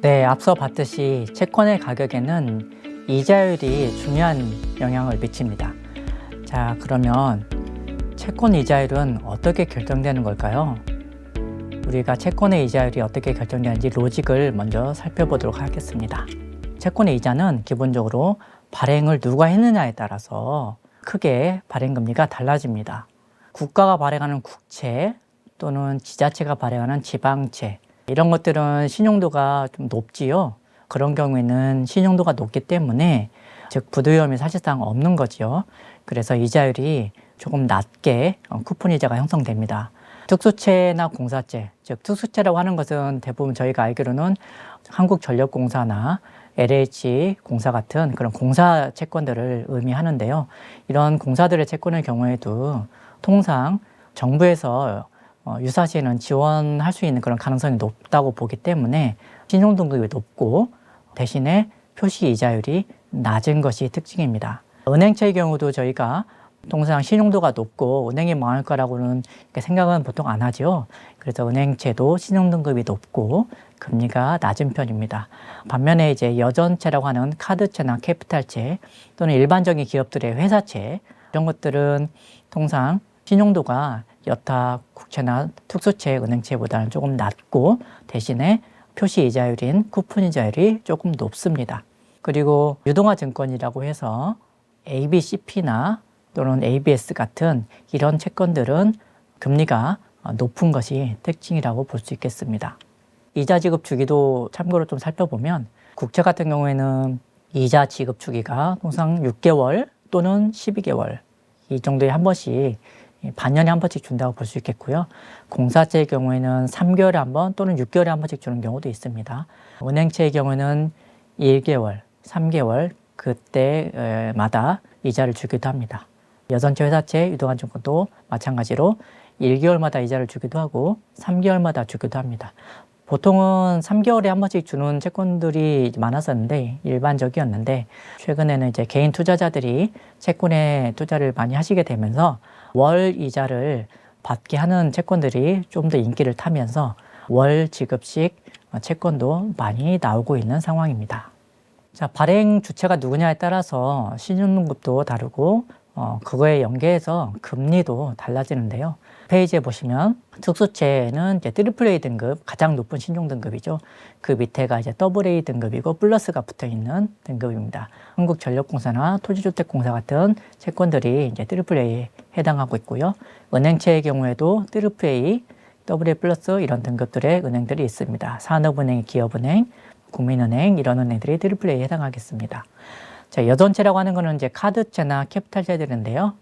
네, 앞서 봤듯이 채권의 가격에는 이자율이 중요한 영향을 미칩니다. 자, 그러면 채권 이자율은 어떻게 결정되는 걸까요? 우리가 채권의 이자율이 어떻게 결정되는지 로직을 먼저 살펴보도록 하겠습니다. 채권의 이자는 기본적으로 발행을 누가 했느냐에 따라서 크게 발행금리가 달라집니다. 국가가 발행하는 국채 또는 지자체가 발행하는 지방채, 이런 것들은 신용도가 좀 높지요. 그런 경우에는 신용도가 높기 때문에 즉 부도위험이 사실상 없는 거지요. 그래서 이자율이 조금 낮게 쿠폰 이자가 형성됩니다. 특수채나 공사채, 즉 특수채라고 하는 것은 대부분 저희가 알기로는 한국전력공사나 LH공사 같은 그런 공사 채권들을 의미하는데요. 이런 공사들의 채권의 경우에도 통상 정부에서 유사시에는 지원할 수 있는 그런 가능성이 높다고 보기 때문에 신용등급이 높고 대신에 표시 이자율이 낮은 것이 특징입니다. 은행채의 경우도 저희가 통상 신용도가 높고 은행이 망할 거라고는 생각은 보통 안 하죠. 그래서 은행채도 신용등급이 높고 금리가 낮은 편입니다. 반면에 이제 여전채라고 하는 카드채나 캐피탈채 또는 일반적인 기업들의 회사채, 이런 것들은 통상 신용도가 여타 국채나 특수채, 은행채보다는 조금 낮고 대신에 표시 이자율인 쿠폰 이자율이 조금 높습니다. 그리고 유동화증권이라고 해서 ABCP나 또는 ABS 같은 이런 채권들은 금리가 높은 것이 특징이라고 볼 수 있겠습니다. 이자 지급 주기도 참고로 좀 살펴보면 국채 같은 경우에는 이자 지급 주기가 통상 6개월 또는 12개월 이 정도에 한 번씩 반년에 한 번씩 준다고 볼 수 있겠고요. 공사채의 경우에는 3개월에 한 번 또는 6개월에 한 번씩 주는 경우도 있습니다. 은행채의 경우에는 1개월, 3개월 그때마다 이자를 주기도 합니다. 여전채, 회사채, 유동화증권도 마찬가지로 1개월마다 이자를 주기도 하고 3개월마다 주기도 합니다. 보통은 3개월에 한 번씩 주는 채권들이 많았었는데 일반적이었는데 최근에는 이제 개인 투자자들이 채권에 투자를 많이 하시게 되면서 월 이자를 받게 하는 채권들이 좀 더 인기를 타면서 월 지급식 채권도 많이 나오고 있는 상황입니다. 자, 발행 주체가 누구냐에 따라서 신용등급도 다르고 그거에 연계해서 금리도 달라지는데요. 페이지에 보시면 특수채는 이제 AAA 등급, 가장 높은 신용등급이죠. 그 밑에가 이제 AA 등급이고 플러스가 붙어 있는 등급입니다. 한국전력공사나 토지주택공사 같은 채권들이 이제 AAA에 해당하고 있고요. 은행채의 경우에도 AAA, AA 플러스 이런 등급들의 은행들이 있습니다. 산업은행, 기업은행, 국민은행 이런 은행들이 AAA에 해당하겠습니다. 자, 여전채라고 하는 것은 이제 카드채나 캐피탈채들인데요.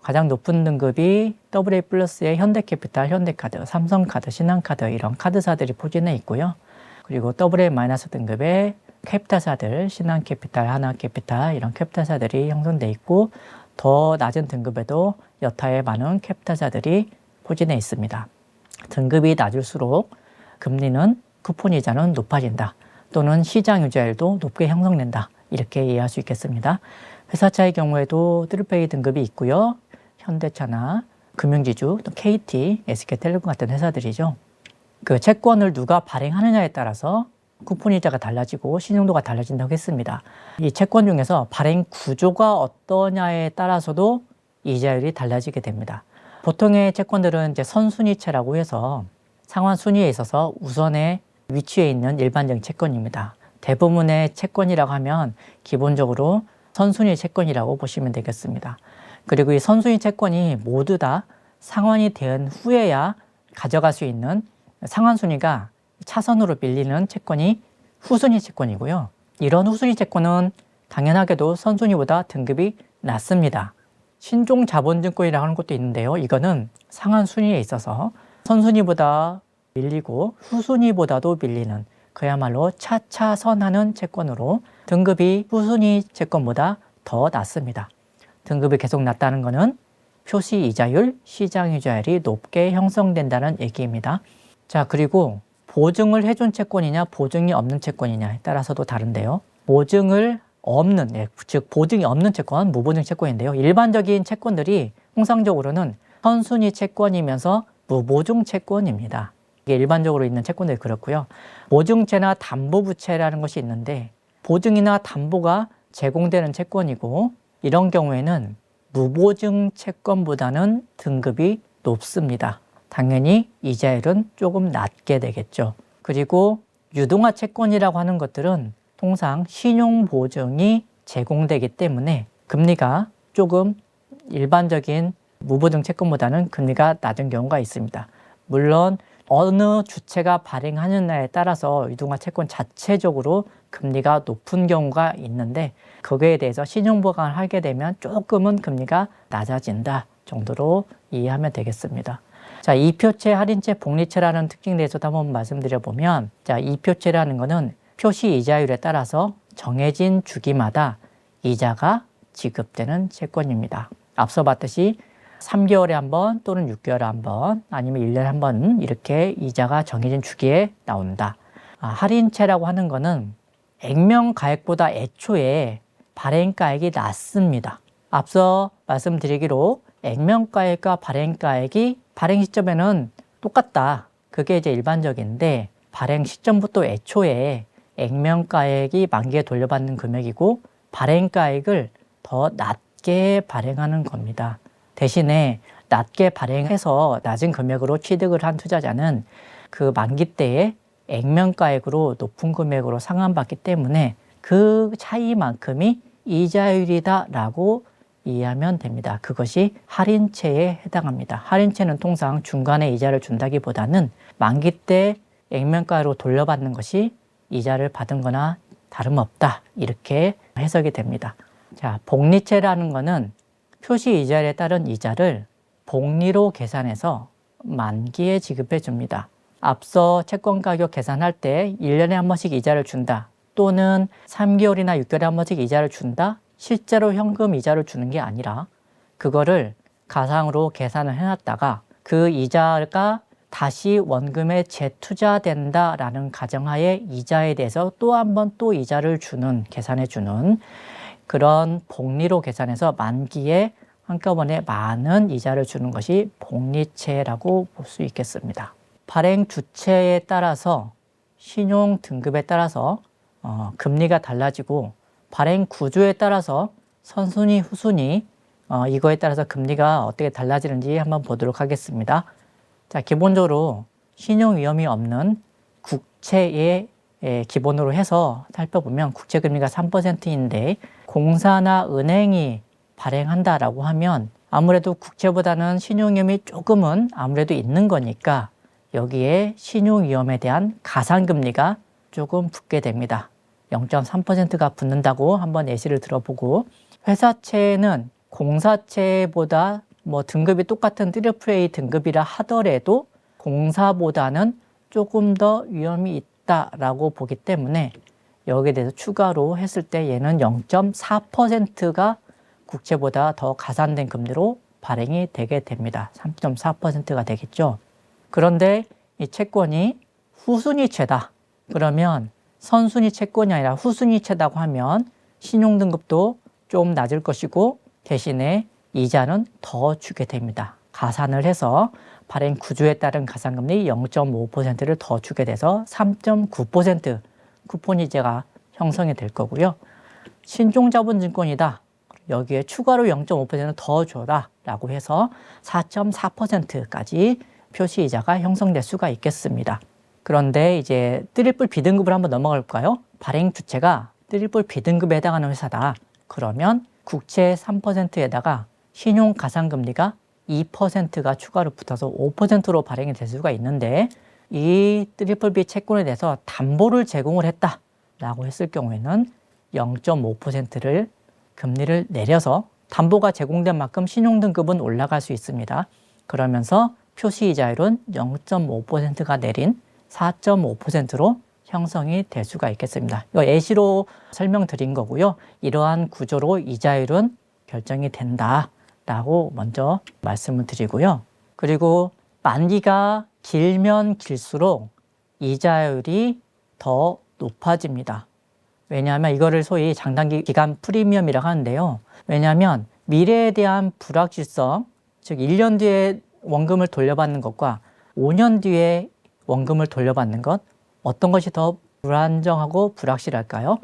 가장 높은 등급이 AA 플러스의 현대캐피탈, 현대카드, 삼성카드, 신한카드 이런 카드사들이 포진해 있고요. 그리고 AA 마이너스 등급의 캐피탈사들, 신한캐피탈, 하나캐피탈 이런 캐피탈사들이 형성돼 있고 더 낮은 등급에도 여타의 많은 캐피탈사들이 포진해 있습니다. 등급이 낮을수록 금리는 쿠폰 이자는 높아진다. 또는 시장 유지율도 높게 형성된다. 이렇게 이해할 수 있겠습니다. 회사차의 경우에도 AAA 등급이 있고요. 현대차나 금융지주, 또 KT, SK텔레콤 같은 회사들이죠. 그 채권을 누가 발행하느냐에 따라서 쿠폰 이자가 달라지고 신용도가 달라진다고 했습니다. 이 채권 중에서 발행 구조가 어떠냐에 따라서도 이자율이 달라지게 됩니다. 보통의 채권들은 이제 선순위채라고 해서 상환 순위에 있어서 우선에 위치해 있는 일반적인 채권입니다. 대부분의 채권이라고 하면 기본적으로 선순위 채권이라고 보시면 되겠습니다. 그리고 이 선순위 채권이 모두 다 상환이 된 후에야 가져갈 수 있는 상환순위가 차선으로 밀리는 채권이 후순위 채권이고요. 이런 후순위 채권은 당연하게도 선순위보다 등급이 낮습니다. 신종자본증권이라고 하는 것도 있는데요. 이거는 상환순위에 있어서 선순위보다 밀리고 후순위보다도 밀리는 그야말로 차차선하는 채권으로 등급이 후순위 채권보다 더 낮습니다. 등급이 계속 낮다는 것은 표시 이자율, 시장 이자율이 높게 형성된다는 얘기입니다. 자, 그리고 보증을 해준 채권이냐 보증이 없는 채권이냐에 따라서도 다른데요. 보증을 없는, 즉 보증이 없는 채권, 무보증 채권인데요. 일반적인 채권들이 통상적으로는 선순위 채권이면서 무보증 채권입니다. 이게 일반적으로 있는 채권들이 그렇고요. 보증채나 담보부채라는 것이 있는데 보증이나 담보가 제공되는 채권이고 이런 경우에는 무보증 채권보다는 등급이 높습니다. 당연히 이자율은 조금 낮게 되겠죠. 그리고 유동화 채권이라고 하는 것들은 통상 신용보증이 제공되기 때문에 금리가 조금 일반적인 무보증 채권보다는 금리가 낮은 경우가 있습니다. 물론 어느 주체가 발행하느냐에 따라서 유동화 채권 자체적으로 금리가 높은 경우가 있는데 거기에 대해서 신용보강을 하게 되면 조금은 금리가 낮아진다 정도로 이해하면 되겠습니다. 자, 이표채, 할인채, 복리채라는 특징에 대해서도 한번 말씀드려보면 자, 이표채라는 것은 표시 이자율에 따라서 정해진 주기마다 이자가 지급되는 채권입니다. 앞서 봤듯이 3개월에 한 번 또는 6개월에 한 번 아니면 1년에 한 번 이렇게 이자가 정해진 주기에 나온다. 할인채라고 하는 것은 액면가액보다 애초에 발행가액이 낮습니다. 앞서 말씀드리기로 액면가액과 발행가액이 발행 시점에는 똑같다. 그게 이제 일반적인데 발행 시점부터 애초에 액면가액이 만기에 돌려받는 금액이고 발행가액을 더 낮게 발행하는 겁니다. 대신에 낮게 발행해서 낮은 금액으로 취득을 한 투자자는 그 만기 때에 액면가액으로 높은 금액으로 상환받기 때문에 그 차이만큼이 이자율이다라고 이해하면 됩니다. 그것이 할인채에 해당합니다. 할인채는 통상 중간에 이자를 준다기보다는 만기 때 액면가로 돌려받는 것이 이자를 받은 거나 다름없다. 이렇게 해석이 됩니다. 자, 복리채라는 것은 표시 이자율에 따른 이자를 복리로 계산해서 만기에 지급해 줍니다. 앞서 채권 가격 계산할 때 1년에 한 번씩 이자를 준다. 또는 3개월이나 6개월에 한 번씩 이자를 준다. 실제로 현금 이자를 주는 게 아니라 그거를 가상으로 계산을 해놨다가 그 이자가 다시 원금에 재투자된다라는 가정하에 이자에 대해서 또 한 번 또 이자를 주는, 계산해 주는 그런 복리로 계산해서 만기에 한꺼번에 많은 이자를 주는 것이 복리채라고 볼 수 있겠습니다. 발행 주체에 따라서 신용 등급에 따라서 금리가 달라지고 발행 구조에 따라서 선순위, 후순위 이거에 따라서 금리가 어떻게 달라지는지 한번 보도록 하겠습니다. 자, 기본적으로 신용 위험이 없는 국채에 기본으로 해서 살펴보면 국채 금리가 3%인데 공사나 은행이 발행한다라고 하면 아무래도 국채보다는 신용 위험이 조금은 아무래도 있는 거니까 여기에 신용 위험에 대한 가산금리가 조금 붙게 됩니다. 0.3%가 붙는다고 한번 예시를 들어보고 회사채는 공사채보다 등급이 똑같은 AAA 등급이라 하더라도 공사보다는 조금 더 위험이 있다라고 보기 때문에 여기에 대해서 추가로 했을 때 얘는 0.4%가 국채보다 더 가산된 금리로 발행이 되게 됩니다. 3.4%가 되겠죠. 그런데 이 채권이 후순위채다. 그러면 선순위 채권이 아니라 후순위채라고 하면 신용등급도 좀 낮을 것이고 대신에 이자는 더 주게 됩니다. 가산을 해서 발행 구조에 따른 가산금리 0.5%를 더 주게 돼서 3.9% 쿠폰 이자가 형성이 될 거고요. 신종자본증권이다. 여기에 추가로 0.5%더 줘라 라고 해서 4.4%까지 표시이자가 형성될 수가 있겠습니다. 그런데 이제 트리플 B등급을 한번 넘어갈까요? 발행 주체가 트리플 B등급에 해당하는 회사다. 그러면 국채 3%에다가 신용 가산금리가 2%가 추가로 붙어서 5%로 발행이 될 수가 있는데 이 트리플 B 채권에 대해서 담보를 제공을 했다라고 했을 경우에는 0.5%를 금리를 내려서 담보가 제공된 만큼 신용등급은 올라갈 수 있습니다. 그러면서 표시이자율은 0.5%가 내린 4.5%로 형성이 될 수가 있겠습니다. 이거 예시로 설명드린 거고요. 이러한 구조로 이자율은 결정이 된다라고 먼저 말씀을 드리고요. 그리고 만기가 길면 길수록 이자율이 더 높아집니다. 왜냐하면 이거를 소위 장단기 기간 프리미엄이라고 하는데요. 왜냐하면 미래에 대한 불확실성, 즉 1년 뒤에 원금을 돌려받는 것과 5년 뒤에 원금을 돌려받는 것, 어떤 것이 더 불안정하고 불확실할까요?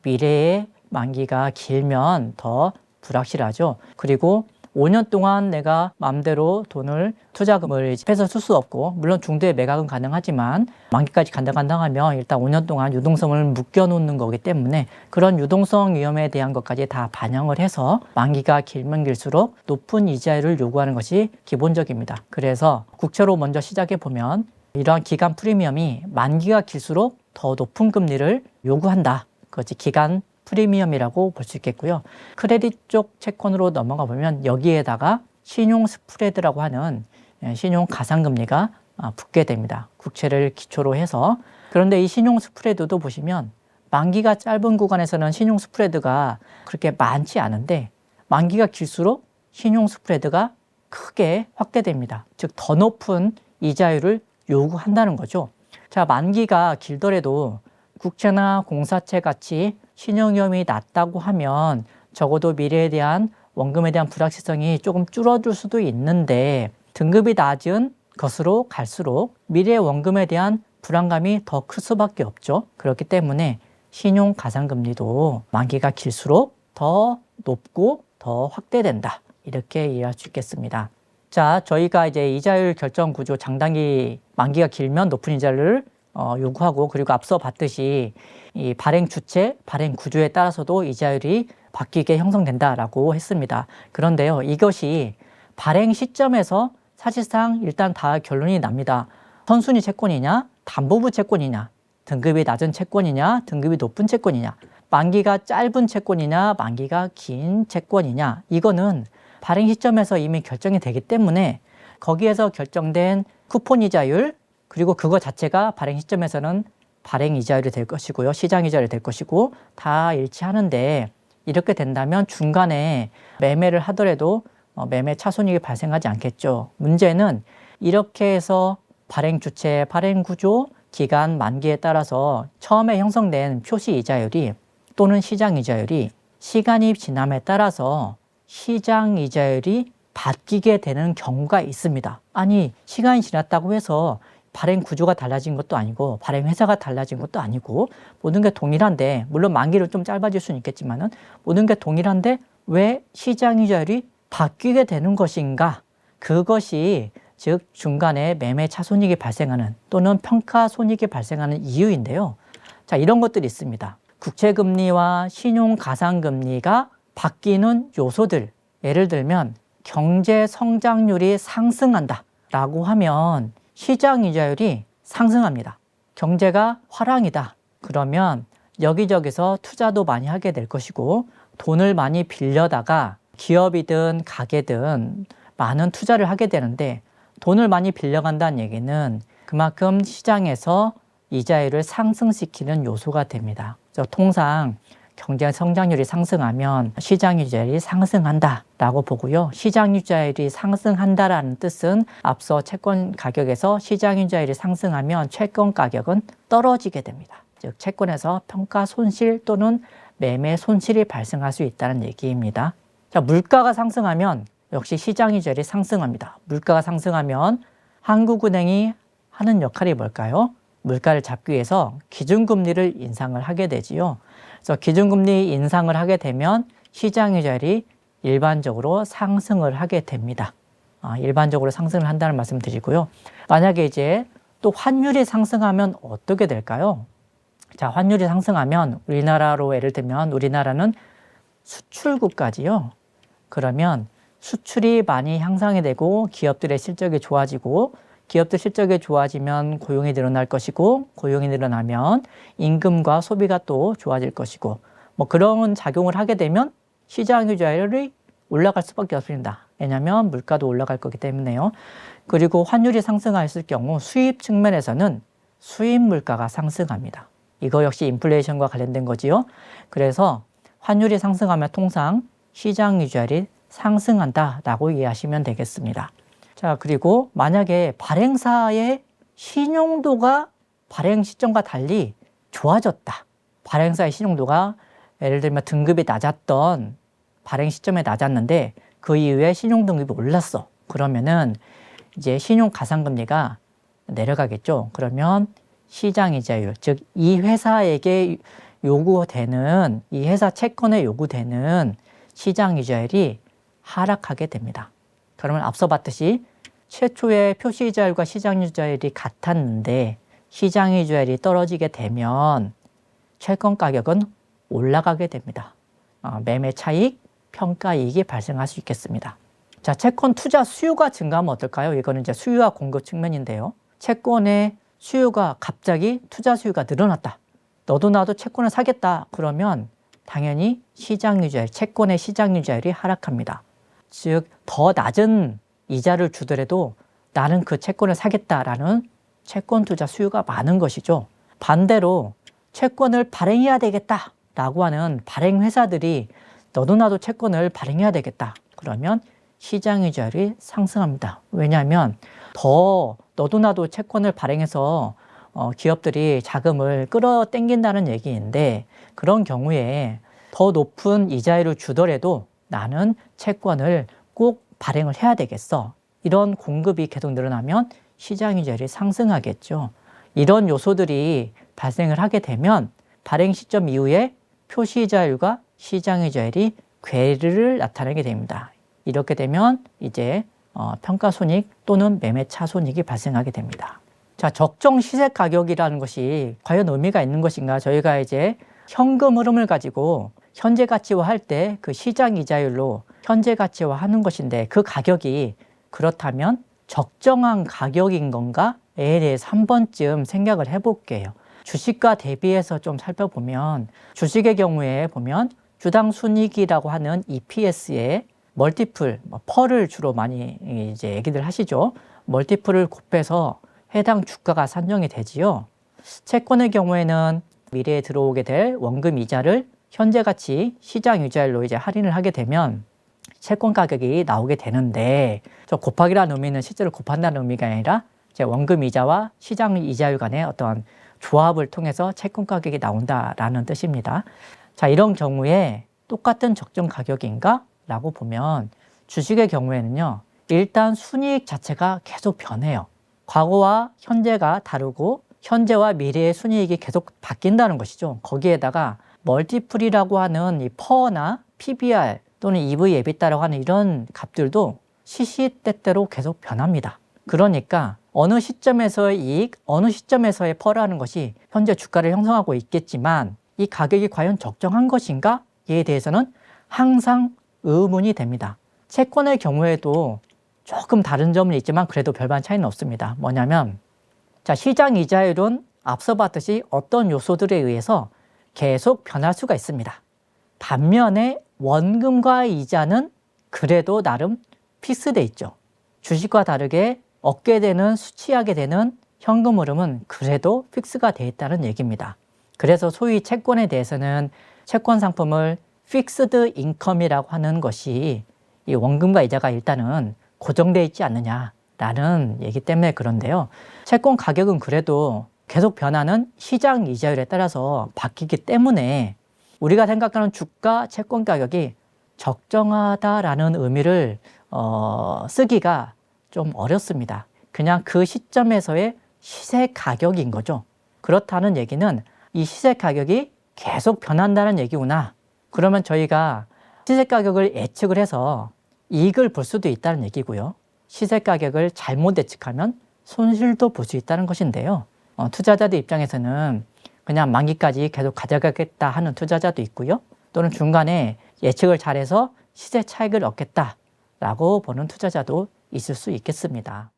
미래의 만기가 길면 더 불확실하죠. 그리고 5년 동안 내가 마음대로 돈을 투자금을 빼서 쓸 수 없고, 물론 중도에 매각은 가능하지만 만기까지 간당간당하면 일단 5년 동안 유동성을 묶여놓는 거기 때문에 그런 유동성 위험에 대한 것까지 다 반영을 해서 만기가 길면 길수록 높은 이자율을 요구하는 것이 기본적입니다. 그래서 국채로 먼저 시작해 보면 이러한 기간 프리미엄이 만기가 길수록 더 높은 금리를 요구한다. 그것이 기간 프리미엄이라고 볼 수 있겠고요. 크레딧 쪽 채권으로 넘어가 보면 여기에다가 신용 스프레드라고 하는 신용 가상금리가 붙게 됩니다. 국채를 기초로 해서. 그런데 이 신용 스프레드도 보시면 만기가 짧은 구간에서는 신용 스프레드가 그렇게 많지 않은데 만기가 길수록 신용 스프레드가 크게 확대됩니다. 즉 더 높은 이자율을 요구한다는 거죠. 자, 만기가 길더라도 국채나 공사채 같이 신용위험이 낮다고 하면 적어도 미래에 대한 원금에 대한 불확실성이 조금 줄어들 수도 있는데 등급이 낮은 것으로 갈수록 미래의 원금에 대한 불안감이 더 클 수밖에 없죠. 그렇기 때문에 신용 가상금리도 만기가 길수록 더 높고 더 확대된다. 이렇게 이해할 수 있겠습니다. 자, 저희가 이제 이자율 결정 구조 장단기 만기가 길면 높은 이자를 요구하고, 그리고 앞서 봤듯이 이 발행 주체, 발행 구조에 따라서도 이자율이 바뀌게 형성된다라고 했습니다. 그런데요, 이것이 발행 시점에서 사실상 일단 다 결론이 납니다. 선순위 채권이냐, 담보부 채권이냐, 등급이 낮은 채권이냐, 등급이 높은 채권이냐, 만기가 짧은 채권이냐, 만기가 긴 채권이냐, 이거는 발행 시점에서 이미 결정이 되기 때문에 거기에서 결정된 쿠폰 이자율, 그리고 그거 자체가 발행 시점에서는 발행 이자율이 될 것이고요. 시장 이자율이 될 것이고 다 일치하는데, 이렇게 된다면 중간에 매매를 하더라도 매매 차손익이 발생하지 않겠죠. 문제는 이렇게 해서 발행 주체, 발행 구조, 기간, 만기에 따라서 처음에 형성된 표시 이자율이 또는 시장 이자율이 시간이 지남에 따라서 시장 이자율이 바뀌게 되는 경우가 있습니다. 아니, 시간이 지났다고 해서 발행 구조가 달라진 것도 아니고 발행 회사가 달라진 것도 아니고 모든 게 동일한데, 물론 만기로 좀 짧아질 수는 있겠지만은 모든 게 동일한데 왜 시장 이자율이 바뀌게 되는 것인가? 그것이 즉 중간에 매매 차손익이 발생하는 또는 평가 손익이 발생하는 이유인데요. 자, 이런 것들이 있습니다. 국채금리와 신용 가상금리가 바뀌는 요소들, 예를 들면 경제 성장률이 상승한다 라고 하면 시장 이자율이 상승합니다. 경제가 화랑이다. 그러면 여기저기서 투자도 많이 하게 될 것이고, 돈을 많이 빌려다가 기업이든 가게든 많은 투자를 하게 되는데, 돈을 많이 빌려간다는 얘기는 그만큼 시장에서 이자율을 상승시키는 요소가 됩니다. 그래서 통상 경제 성장률이 상승하면 시장 이자율이 상승한다 라고 보고요. 시장 이자율이 상승한다라는 뜻은 앞서 채권 가격에서 시장 이자율이 상승하면 채권 가격은 떨어지게 됩니다. 즉 채권에서 평가 손실 또는 매매 손실이 발생할 수 있다는 얘기입니다. 자, 물가가 상승하면 역시 시장 이자율이 상승합니다. 물가가 상승하면 한국은행이 하는 역할이 뭘까요? 물가를 잡기 위해서 기준금리를 인상을 하게 되지요. 그래서 기준금리 인상을 하게 되면 시장 이자율이 일반적으로 상승을 하게 됩니다. 일반적으로 상승을 한다는 말씀 드리고요. 만약에 이제 또 환율이 상승하면 어떻게 될까요? 자, 환율이 상승하면 우리나라로 예를 들면 우리나라는 수출국가지요. 그러면 수출이 많이 향상이 되고 기업들의 실적이 좋아지고, 기업들 실적이 좋아지면 고용이 늘어날 것이고, 고용이 늘어나면 임금과 소비가 또 좋아질 것이고, 그런 작용을 하게 되면 시장 이자율이 올라갈 수밖에 없습니다. 왜냐하면 물가도 올라갈 거기 때문에요. 그리고 환율이 상승했을 경우 수입 측면에서는 수입 물가가 상승합니다. 이거 역시 인플레이션과 관련된 거지요. 그래서 환율이 상승하면 통상 시장 이자율이 상승한다라고 이해하시면 되겠습니다. 자, 그리고 만약에 발행사의 신용도가 발행 시점과 달리 좋아졌다. 발행사의 신용도가 예를 들면 등급이 낮았던 발행 시점에 낮았는데 그 이후에 신용 등급이 올랐어. 그러면은 이제 신용 가상금리가 내려가겠죠. 그러면 시장 이자율, 즉 이 회사에게 요구되는, 이 회사 채권에 요구되는 시장 이자율이 하락하게 됩니다. 그러면 앞서 봤듯이 최초의 표시 이자율과 시장 이자율이 같았는데 시장 이자율이 떨어지게 되면 채권 가격은 올라가게 됩니다. 매매 차익, 평가 이익이 발생할 수 있겠습니다. 자, 채권 투자 수요가 증가하면 어떨까요? 이거는 이제 수요와 공급 측면인데요. 채권의 수요가 갑자기 투자 수요가 늘어났다. 너도 나도 채권을 사겠다. 그러면 당연히 시장 이자율, 채권의 시장 이자율이 하락합니다. 즉, 더 낮은 이자를 주더라도 나는 그 채권을 사겠다라는 채권 투자 수요가 많은 것이죠. 반대로 채권을 발행해야 되겠다라고 하는 발행 회사들이 너도 나도 채권을 발행해야 되겠다. 그러면 시장 이자율이 상승합니다. 왜냐하면 더 너도 나도 채권을 발행해서 기업들이 자금을 끌어당긴다는 얘기인데 그런 경우에 더 높은 이자율을 주더라도 나는 채권을 꼭 발행을 해야 되겠어. 이런 공급이 계속 늘어나면 시장 이자율이 상승하겠죠. 이런 요소들이 발생을 하게 되면 발행 시점 이후에 표시 이자율과 시장 이자율이 괴리를 나타내게 됩니다. 이렇게 되면 이제 평가 손익 또는 매매 차손익이 발생하게 됩니다. 자, 적정 시세 가격이라는 것이 과연 의미가 있는 것인가? 저희가 이제 현금 흐름을 가지고 현재 가치화할 때 그 시장 이자율로 현재 가치화하는 것인데 그 가격이 그렇다면 적정한 가격인 건가에 대해서 한 번쯤 생각을 해볼게요. 주식과 대비해서 좀 살펴보면 주식의 경우에 보면 주당 순이익이라고 하는 EPS에 멀티플, 펄을 주로 많이 이제 얘기들 하시죠. 멀티플을 곱해서 해당 주가가 산정이 되지요. 채권의 경우에는 미래에 들어오게 될 원금 이자를 현재 가치 시장 이자율로 이제 할인을 하게 되면 채권 가격이 나오게 되는데 저 곱하기라는 의미는 실제로 곱한다는 의미가 아니라 이제 원금 이자와 시장 이자율 간의 어떤 조합을 통해서 채권 가격이 나온다라는 뜻입니다. 자, 이런 경우에 똑같은 적정 가격인가? 라고 보면 주식의 경우에는요. 일단 순이익 자체가 계속 변해요. 과거와 현재가 다르고 현재와 미래의 순이익이 계속 바뀐다는 것이죠. 거기에다가 멀티플이라고 하는 이 퍼나 PBR 또는 EV, EBITDA라고 하는 이런 값들도 시시때때로 계속 변합니다. 그러니까 어느 시점에서의 이익, 어느 시점에서의 펄이라는 것이 현재 주가를 형성하고 있겠지만 이 가격이 과연 적정한 것인가에 대해서는 항상 의문이 됩니다. 채권의 경우에도 조금 다른 점은 있지만 그래도 별반 차이는 없습니다. 뭐냐면 자, 시장 이자율은 앞서 봤듯이 어떤 요소들에 의해서 계속 변할 수가 있습니다. 반면에 원금과 이자는 그래도 나름 픽스돼 있죠. 주식과 다르게 얻게 되는 수취하게 되는 현금 흐름은 그래도 픽스가 돼 있다는 얘기입니다. 그래서 소위 채권에 대해서는 채권 상품을 픽스드 인컴이라고 하는 것이 이 원금과 이자가 일단은 고정되어 있지 않느냐라는 얘기 때문에 그런데요. 채권 가격은 그래도 계속 변하는 시장 이자율에 따라서 바뀌기 때문에 우리가 생각하는 주가 채권 가격이 적정하다라는 의미를 쓰기가 좀 어렵습니다. 그냥 그 시점에서의 시세 가격인 거죠. 그렇다는 얘기는 이 시세 가격이 계속 변한다는 얘기구나. 그러면 저희가 시세 가격을 예측을 해서 이익을 볼 수도 있다는 얘기고요. 시세 가격을 잘못 예측하면 손실도 볼 수 있다는 것인데요. 투자자들 입장에서는 그냥 만기까지 계속 가져가겠다 하는 투자자도 있고요. 또는 중간에 예측을 잘해서 시세 차익을 얻겠다라고 보는 투자자도 있을 수 있겠습니다.